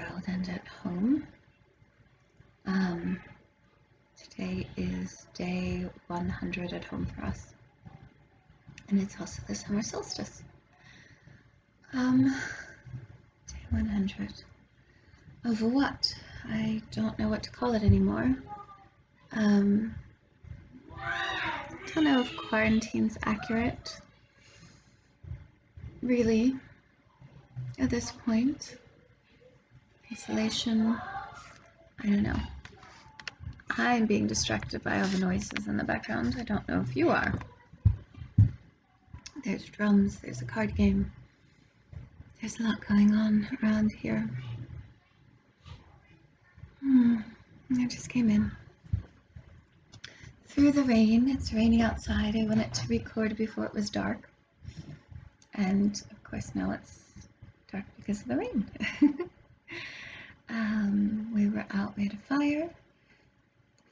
world and at home. Today is day 100 at home for us, and it's also the summer solstice. Day 100 of what? I don't know what to call it anymore. Don't know if quarantine's accurate, really, at this point. Isolation, I don't know. I'm being distracted by all the noises in the background. I don't know if you are. There's drums, there's a card game. There's a lot going on around here. I just came in. Through the rain, it's raining outside. I wanted to record before it was dark. And of course now it's dark because of the rain. We were out, we had a fire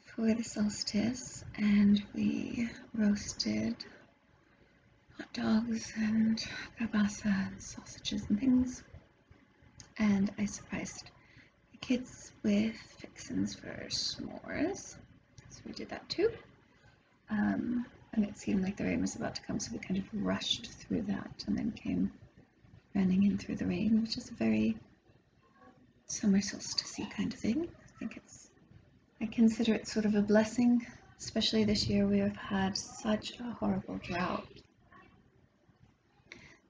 for the solstice, and we roasted hot dogs and kielbasa and sausages and things. And I surprised the kids with fixins for s'mores, so we did that too. And it seemed like the rain was about to come, so we kind of rushed through that and then came running in through the rain, which is a very summer solstice-y kind of thing. I consider it sort of a blessing, especially this year. We have had such a horrible drought.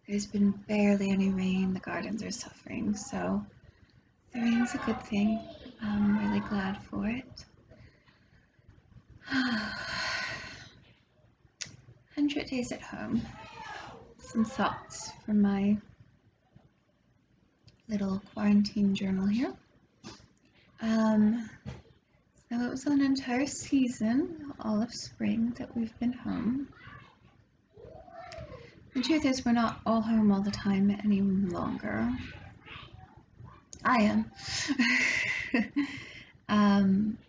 There's been barely any rain, the gardens are suffering, so the rain's a good thing. I'm really glad for it. 100 days at home. Some thoughts from my little quarantine journal here. So it was an entire season, all of spring, that we've been home. The truth is, we're not all home all the time any longer. I am.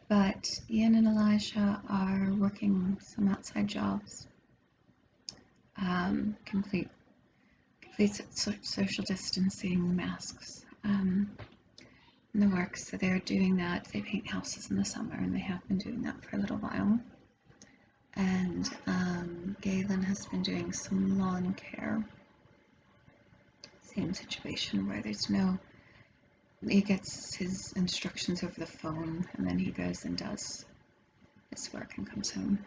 But Ian and Elijah are working some outside jobs. Complete social distancing, masks, in the works. So they're doing that. They paint houses in the summer, and they have been doing that for a little while. And Galen has been doing some lawn care. Same situation where he gets his instructions over the phone, and then he goes and does his work and comes home.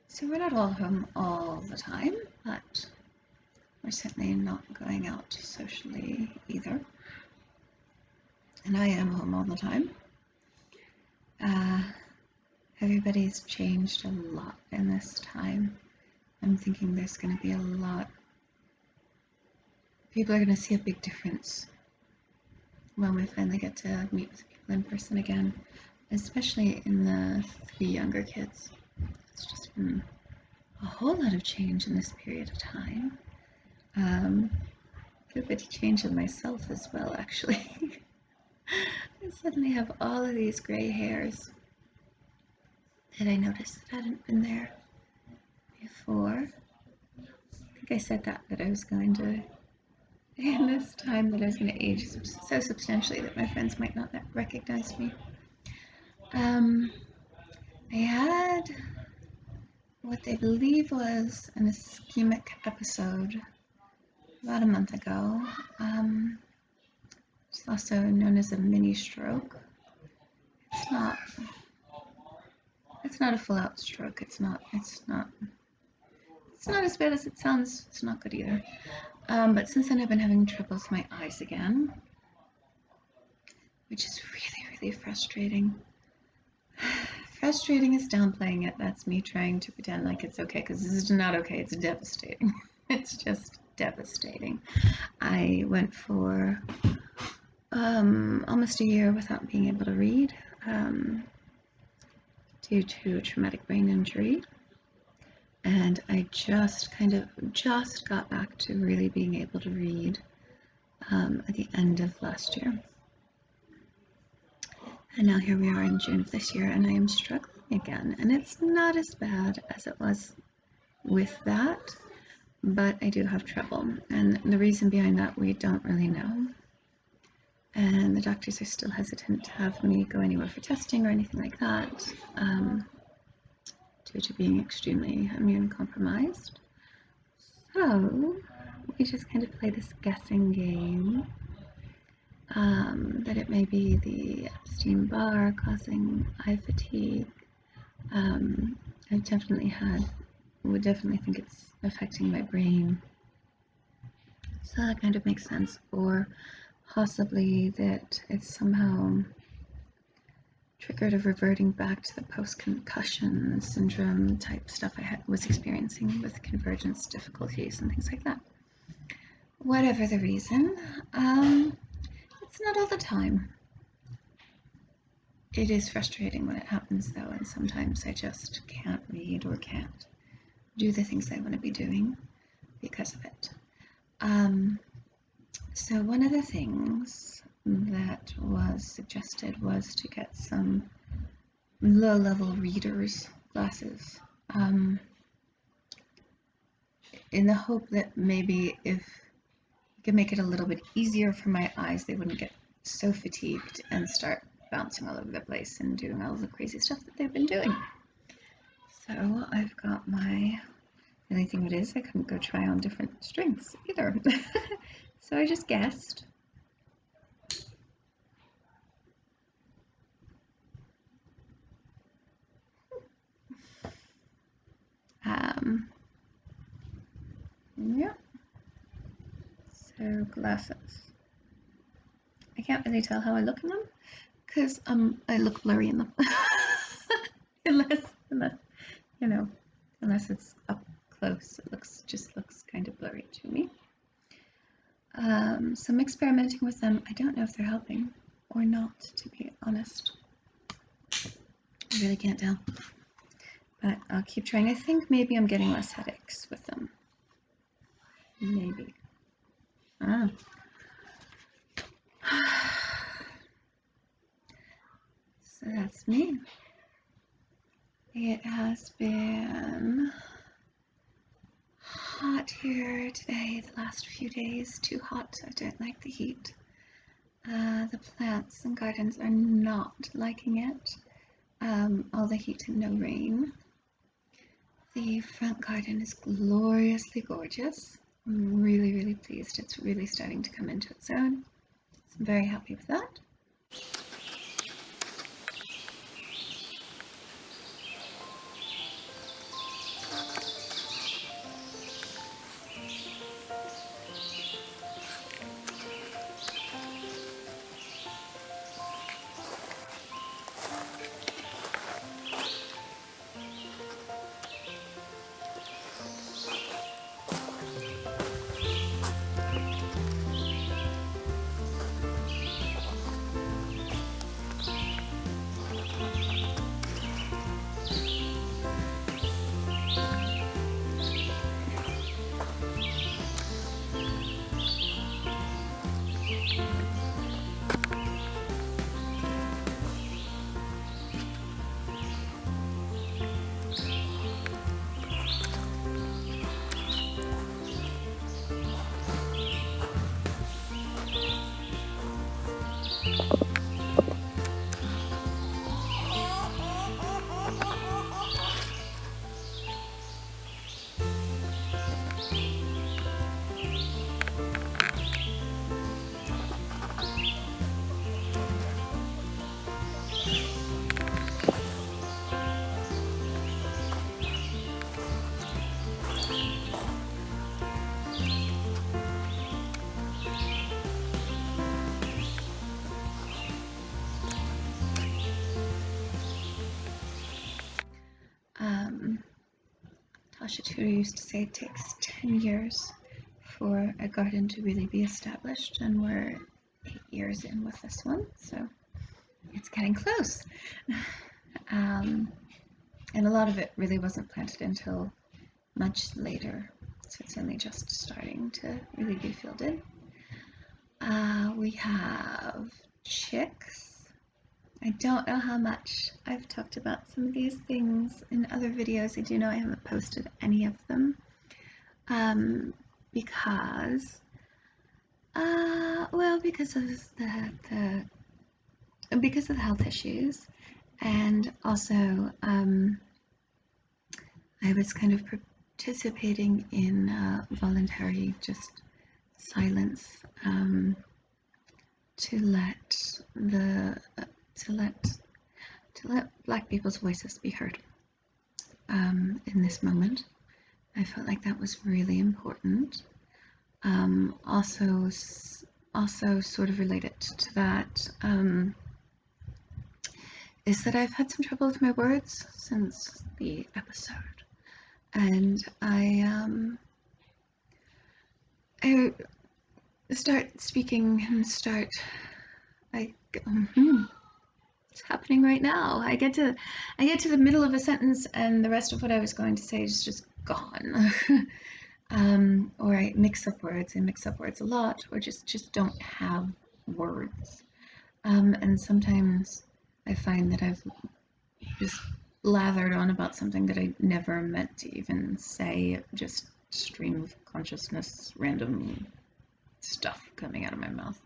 So we're not all home all the time, but we're certainly not going out socially either. And I am home all the time. Everybody's changed a lot in this time. I'm thinking there's going to be a lot. People are going to see a big difference when we finally get to meet with people in person again, especially in the 3 younger kids. It's just been a whole lot of change in this period of time. A bit of change in myself as well, actually. I suddenly have all of these gray hairs that I noticed that hadn't been there before. I think I said that I was going to, in this time, that I was going to age so substantially that my friends might not recognize me. I had what they believe was an ischemic episode about a month ago. It's also known as a mini stroke. It's not a full-out stroke. It's not as bad as it sounds. It's not good either. But since then I've been having trouble with my eyes again, which is really, really frustrating. Frustrating is downplaying it. That's me trying to pretend like it's okay, because this is not okay. It's devastating. It's just devastating. I went for almost a year without being able to read due to a traumatic brain injury, and I just got back to really being able to read at the end of last year. And now here we are in June of this year, and I am struggling again, and it's not as bad as it was with that, but I do have trouble. And the reason behind that, we don't really know. And the doctors are still hesitant to have me go anywhere for testing or anything like that, due to being extremely immune compromised. So we just kind of play this guessing game, that it may be the Epstein-Barr causing eye fatigue. I've definitely would definitely think it's affecting my brain. So that kind of makes sense. Or possibly that it's somehow triggered of reverting back to the post-concussion syndrome type stuff I was experiencing with convergence difficulties and things like that. Whatever the reason, it's not all the time. It is frustrating when it happens though, and sometimes I just can't read or can't do the things I want to be doing because of it. So one of the things that was suggested was to get some low-level readers glasses, in the hope that maybe if you could make it a little bit easier for my eyes, they wouldn't get so fatigued and start bouncing all over the place and doing all the crazy stuff that they've been doing. So I've got my, the only thing it is, I couldn't go try on different strengths either. So I just guessed. Yeah. So glasses. I can't really tell how I look in them because I look blurry in them. unless you know, unless it's up close, it just looks kind of blurry to me. So I'm experimenting with them. I don't know if they're helping or not, to be honest. I really can't tell. But I'll keep trying. I think maybe I'm getting less headaches with them. Maybe. Ah. So that's me. It has been hot here today, the last few days. Too hot. I don't like the heat. The plants and gardens are not liking it. All the heat and no rain. The front garden is gloriously gorgeous. I'm really, really pleased. It's really starting to come into its own. So I'm very happy with that. Tasha Tudor used to say it takes 10 years for a garden to really be established, and we're 8 years in with this one, so it's getting close. And a lot of it really wasn't planted until much later, so it's only just starting to really be fielded. We have chicks. I don't know how much I've talked about some of these things in other videos. I do know I haven't posted any of them. um, because, well, because of because of the health issues, and also I was kind of participating in voluntary just silence, to let the to let to let Black people's voices be heard, in this moment. I felt like that was really important. Also sort of related to that, is that I've had some trouble with my words since the episode, and I start speaking and start like, it's happening right now. I get to the middle of a sentence and the rest of what I was going to say is just gone. Or I mix up words. I mix up words a lot, or just don't have words. And sometimes I find that I've just lathered on about something that I never meant to even say. Just stream of consciousness, random stuff coming out of my mouth.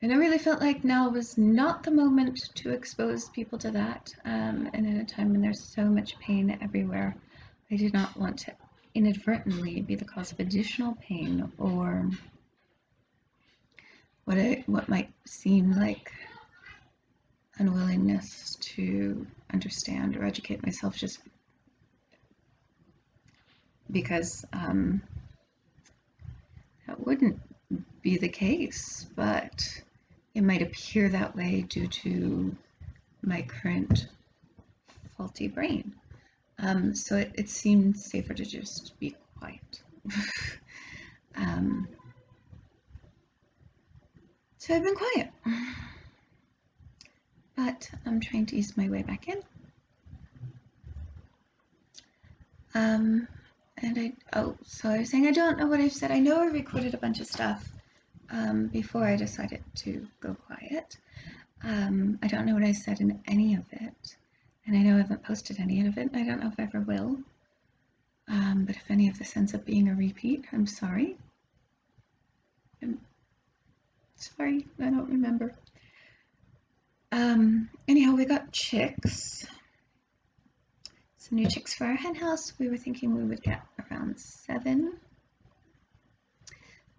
And I really felt like now was not the moment to expose people to that. And in a time when there's so much pain everywhere, I did not want to inadvertently be the cause of additional pain, or what might seem like unwillingness to understand or educate myself, just because that wouldn't be the case, but it might appear that way due to my current faulty brain. So it seemed safer to just be quiet. So I've been quiet, but I'm trying to ease my way back in. So I was saying I don't know what I've said. I know I recorded a bunch of stuff before I decided to go quiet. I don't know what I said in any of it, and I know I haven't posted any of it. I don't know if I ever will. But if any of this ends up being a repeat, I'm sorry. I'm sorry, I don't remember. Anyhow, we got chicks. Some new chicks for our hen house. We were thinking we would get around 7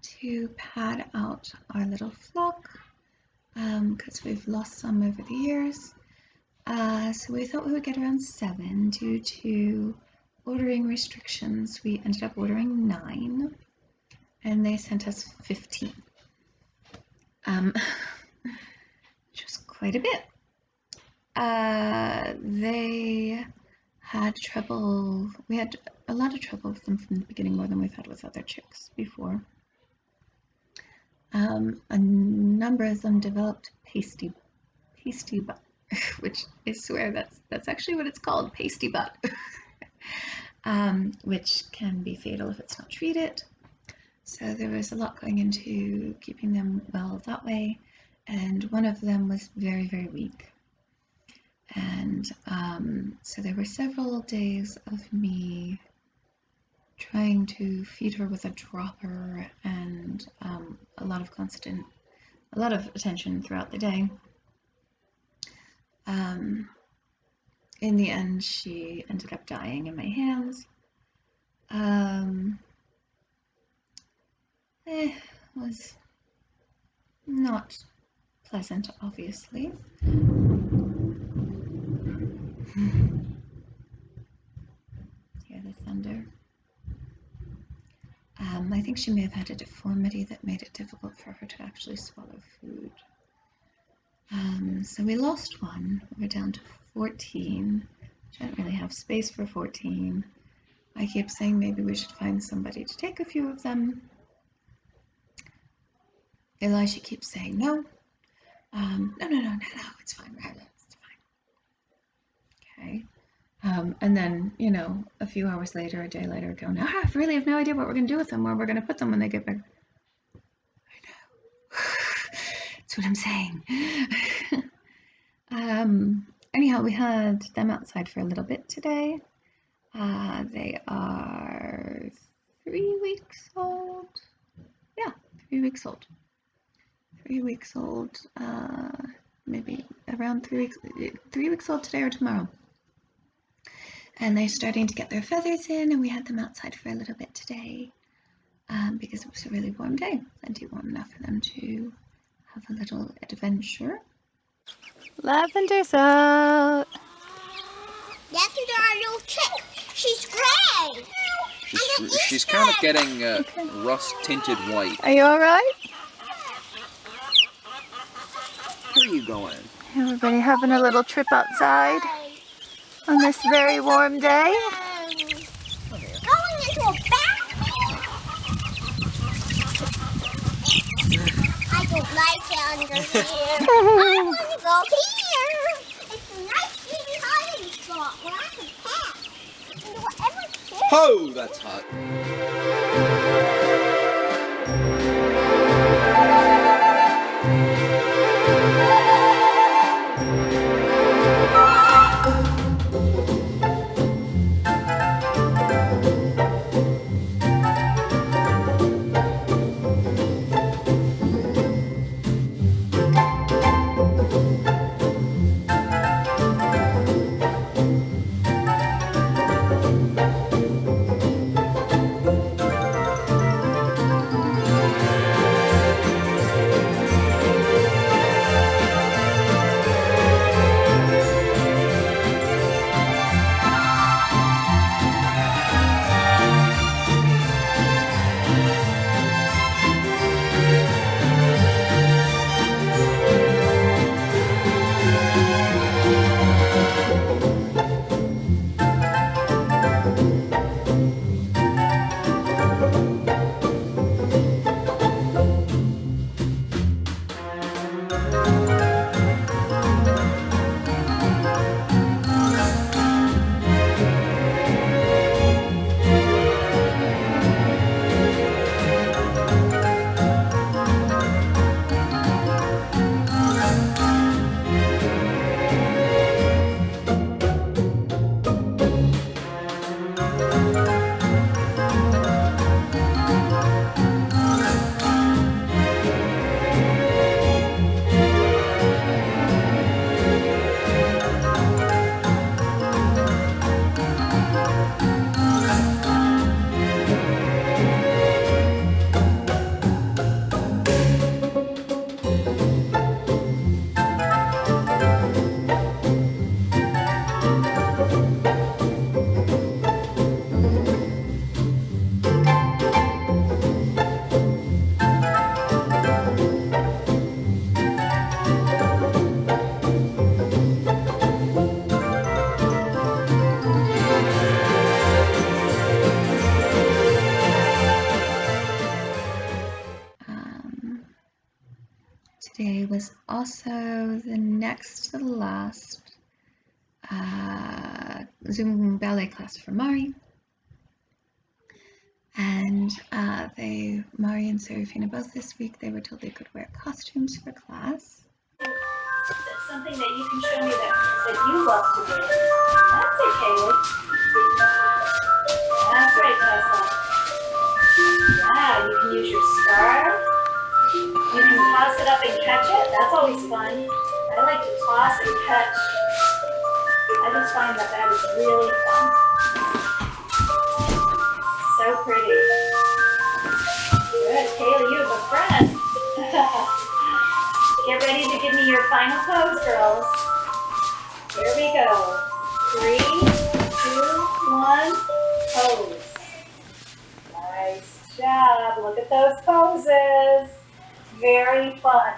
to pad out our little flock, because we've lost some over the years. So we thought we would get around 7. Due to ordering restrictions, we ended up ordering 9, and they sent us 15, which was quite a bit. They had trouble. We had a lot of trouble with them from the beginning, more than we've had with other chicks before. A number of them developed pasty butt, which I swear that's actually what it's called, pasty butt, which can be fatal if it's not treated. So there was a lot going into keeping them well that way, and one of them was very, very weak. And so there were several days of me trying to feed her with a dropper, and a lot of attention throughout the day. In the end, she ended up dying in my hands. It was not pleasant, obviously. Hear the thunder. I think she may have had a deformity that made it difficult for her to actually swallow food. So we lost one. We're down to 14. I don't really have space for 14. I keep saying maybe we should find somebody to take a few of them. Elisha keeps saying no. No, it's fine, Ryla, it's fine. Okay. And then, a few hours later, a day later, go, now I really have no idea what we're going to do with them, where we're going to put them when they get back. I know. That's what I'm saying. Anyhow, we had them outside for a little bit today. They are 3 weeks old. Yeah, 3 weeks old. 3 weeks old, maybe around 3 weeks old today or tomorrow. And they're starting to get their feathers in, and we had them outside for a little bit today because it was a really warm day, plenty warm enough for them to have a little adventure. Lavender's out. That's our little chick. She's gray. She's kind of getting rust-tinted white. Are you all right? Where are you going? Everybody having a little trip outside on this very warm day. Going into a bathroom. I don't like it under here. I want to go here. It's a nice easy hiding spot where I can pass and do whatever I choose. Oh, that's hot. Today was also the next to the last Zoom ballet class for Mari. And Mari and Serafina both this week, they were told they could wear costumes for class. That's something that you can show me that you love to do. That's it, Kaylee. That's right, Tessa. Yeah, you can use your scarf. You can toss it up and catch it. That's always fun. I like to toss and catch. I just find that is really fun. So pretty. Good, Kaylee, you have a friend. Get ready to give me your final pose, girls. Here we go. 3, 2, 1, pose. Nice job. Look at those poses. Very fun.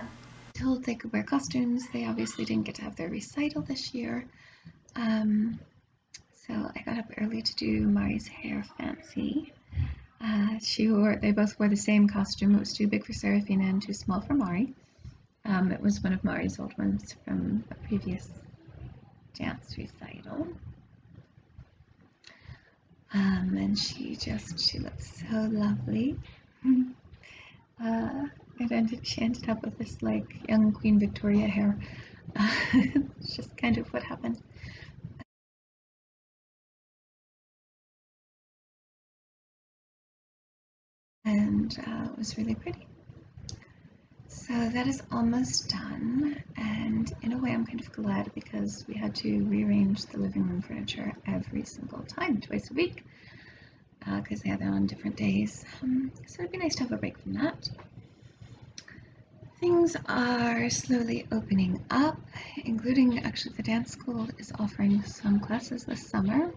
Told they could wear costumes. They obviously didn't get to have their recital this year. So I got up early to do Mari's hair fancy. They both wore the same costume. It was too big for Serafina and too small for Mari. It was one of Mari's old ones from a previous dance recital. And she looks so lovely. She ended up with this like young Queen Victoria hair. It's just kind of what happened. and it was really pretty. So that is almost done, and in a way I'm kind of glad because we had to rearrange the living room furniture every single time, twice a week, because they had it on different days. So it'd be nice to have a break from that. Things are slowly opening up, including actually the dance school is offering some classes this summer,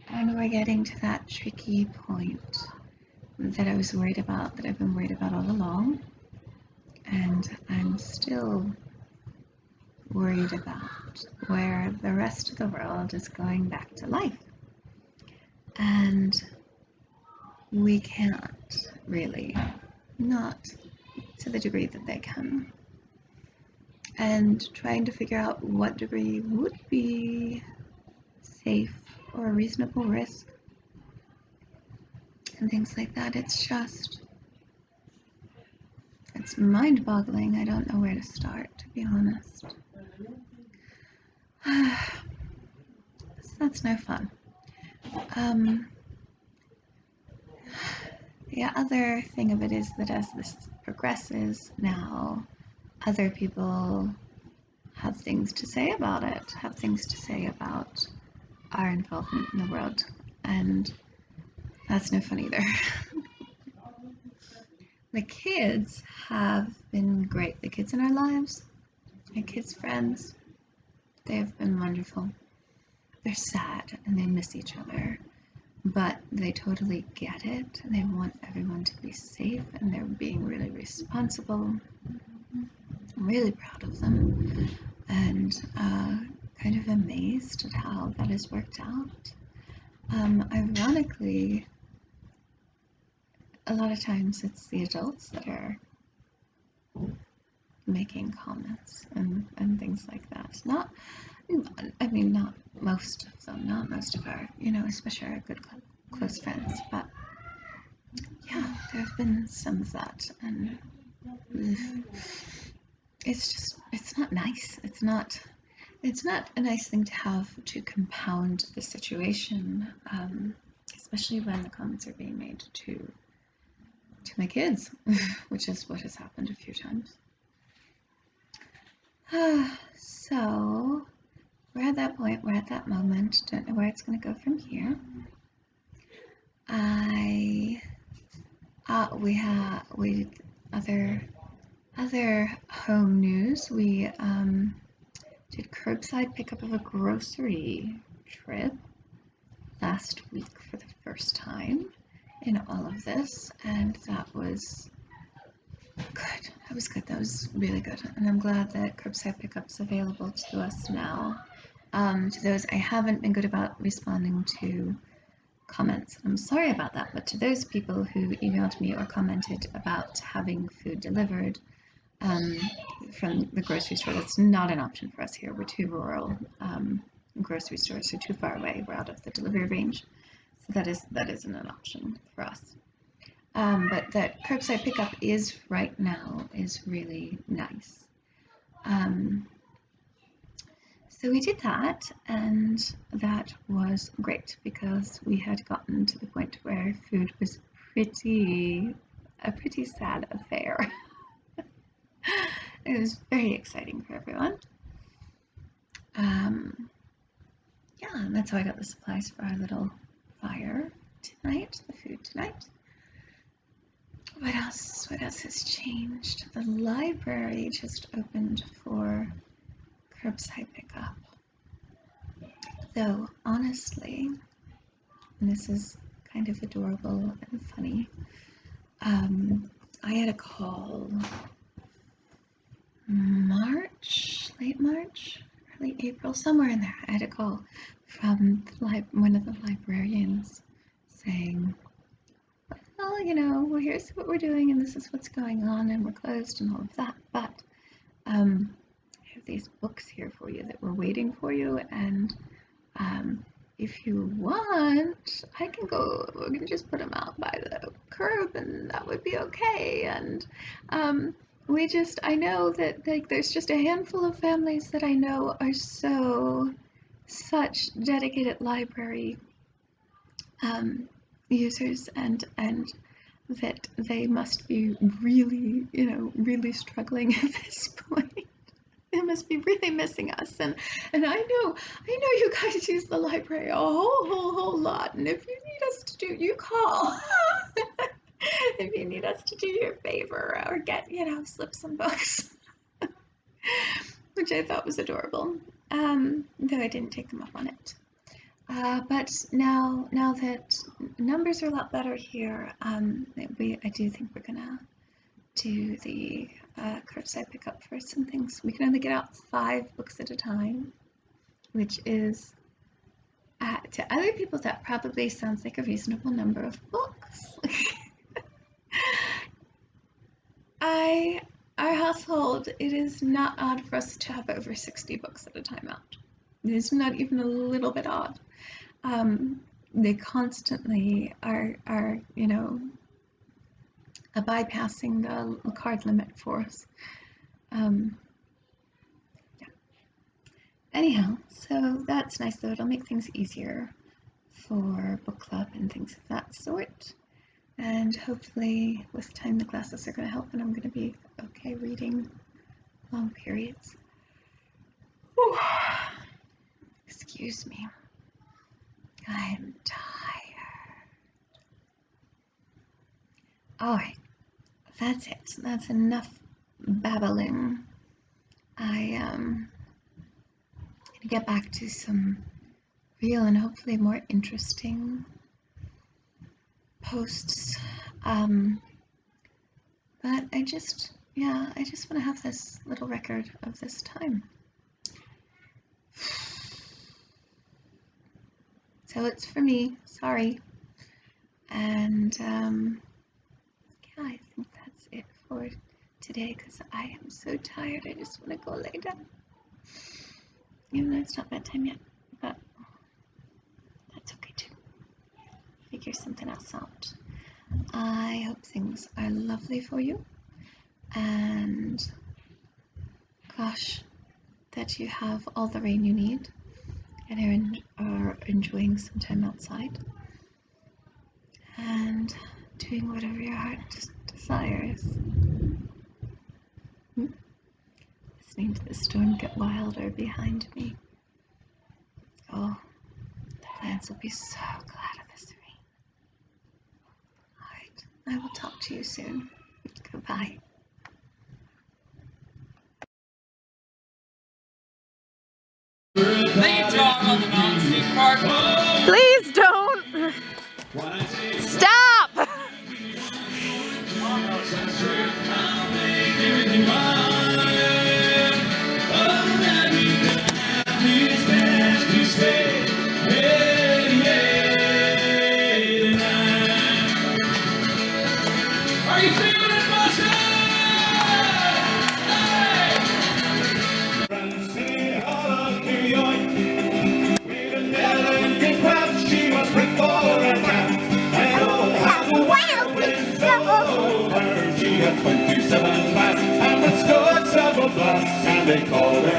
and we're getting to that tricky point that I was worried about, that I've been worried about all along. And I'm still worried about where the rest of the world is going back to life. And we can't really, not to the degree that they can. And trying to figure out what degree would be safe or a reasonable risk and things like that. It's mind-boggling. I don't know where to start, to be honest. So that's no fun. The other thing of it is that as this progresses now, other people have things to say about it, have things to say about our involvement in the world, and that's no fun either. The kids have been great. The kids in our lives, my kids' friends, they have been wonderful. They're sad and they miss each other, but they totally get it and they want everyone to be safe and they're being really responsible. I'm really proud of them and kind of amazed at how that has worked out. Ironically, a lot of times it's the adults that are making comments and things like that. Not most of them, not most of our, especially our good close friends, but yeah, there have been some of that, and it's not nice. It's not a nice thing to have to compound the situation, especially when the comments are being made to my kids, which is what has happened a few times. So we're at that point, we're at that moment, don't know where it's going to go from here. Other home news, we did curbside pickup of a grocery trip last week for the first time in all of this, and that was good. That was really good, and I'm glad that curbside pickup's available to us now. To those, I haven't been good about responding to comments. I'm sorry about that, but to those people who emailed me or commented about having food delivered from the grocery store, that's not an option for us here. We're too rural. Grocery stores are too far away. We're out of the delivery range, so that isn't an option for us. But that curbside pickup is right now is really nice. So we did that, and that was great because we had gotten to the point where food was a pretty sad affair. It was very exciting for everyone. Yeah, and that's how I got the supplies for our little fire tonight, the food tonight. What else has changed? The library just opened for curbside pickup. Though, honestly, and this is kind of adorable and funny, I had a call late March, early April, somewhere in there. I had a call from one of the librarians saying, well, here's what we're doing and this is what's going on and we're closed and all of that, but I have these books here for you that we're waiting for you, and if you want, we can just put them out by the curb and that would be okay. And I know that there's just a handful of families that I know are such dedicated library users, and that they must be really, really struggling at this point. They must be really missing us, and I know you guys use the library a whole lot, and if you need us to do, you call. If you need us to do you a favor or get, slip some books, which I thought was adorable, though I didn't take them up on it. But now that numbers are a lot better here, I do think we're gonna do the curbside pickup for some things. We can only get out 5 books at a time, which is, to other people, that probably sounds like a reasonable number of books. Our household, it is not odd for us to have over 60 books at a time out. It's not even a little bit odd. They constantly are bypassing the card limit for us. Yeah. Anyhow, so that's nice though. It'll make things easier for book club and things of that sort. And hopefully with time the glasses are going to help and I'm going to be okay reading long periods. Whew. Excuse me. I'm tired. Alright, that's it. That's enough babbling. I'm gonna get back to some real and hopefully more interesting posts. But I just want to have this little record of this time. So it's for me, sorry. And I think that's it for today because I am so tired. I just want to go lay down. Even though it's not bedtime yet, but that's okay too. Figure something else out. I hope things are lovely for you. And gosh, that you have all the rain you need and are enjoying some time outside and doing whatever your heart desires. Listening to the storm get wilder behind me. Oh, the plants will be so glad of this rain. Alright, I will talk to you soon. Goodbye. Please don't. Stop. Are you feeling it, Boston? Francie Hall of New York, with a never-ending crowd, she was free for a rap. And oh, how the wild winds over. She had 27 fast and had scored several blasts, and they called her